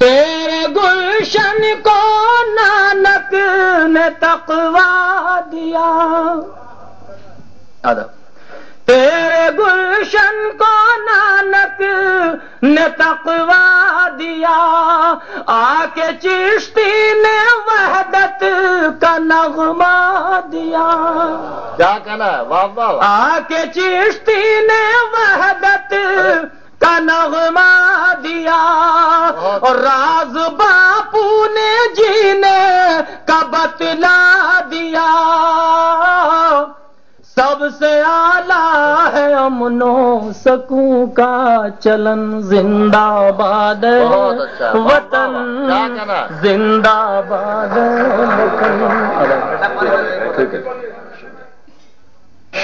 تیرے گلشن کو نانک نے تقویٰ دیا، تیرے گلشن کو نانک نے تقویٰ دیا، آ کے چشتی نے وحدت کا نغمہ دیا، کیا کہنا ہے؟ واہ واہ، آ کے چشتی نے وحدت کا نغمہ دیا، اور راز باپو نے جینے کا بتلا دیا، سب سے اعلیٰ ہے امن و سکون کا چلن، زندہ باد وطن، زندہ باد وطن۔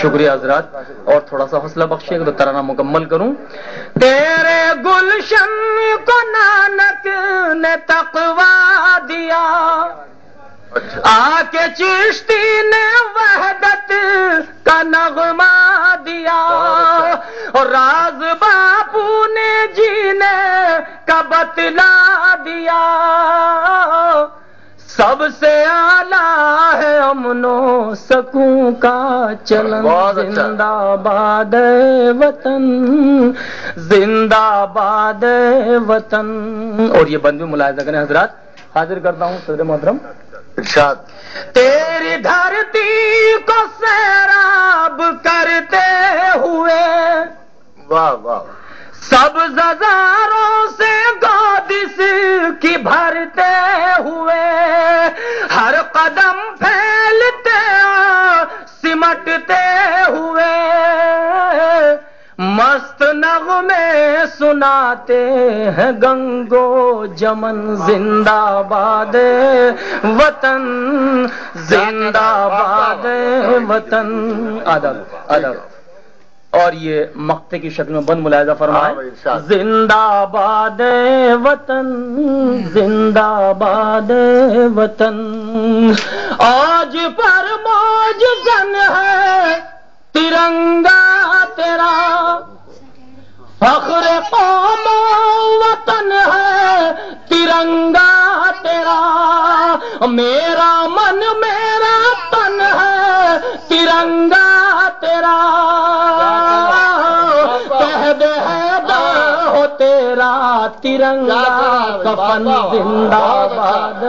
شکریہ حضرات، اور تھوڑا سا حوصلہ بخشیے کہ تو ترانہ مکمل کروں۔ تیرے گلشن کو نانک نے تقویٰ دیا، آ کے چشتی نے وحدت کا نغمہ دیا، اور راز باپو نے جینے کا بتلا دیا، سب سے اعلیٰ ہے امن و سکون کا چلن، زندہ باد وطن، زندہ باد وطن۔ اور یہ بند بھی ملاحظہ کریں حضرات، حاضر کرتا ہوں صدر محترم ارشاد۔ تیری دھرتی کو سیراب کرتے ہوئے، واہ واہ، سبز ہزاروں سے گود اس کی بھرتے ہوئے، ہر قدم پھیلتے سمٹتے ہوئے، مست نغمے سناتے ہیں گنگو جمن، زندہ باد وطن، زندہ باد وطن۔ آداب آداب۔ اور یہ مقطع کی شکل میں بند ملاحظہ فرمائیں۔ زندہ باد وطن، زندہ باد وطن، آج پر موج زن ہے ترنگا تیرا، فخر قوم وطن ہے ترنگا تیرا، میرا من میرا تن ہے ترنگا تیرا، کہہ دے حیدر ہو تیرا ترنگا کفن، زندہ باد۔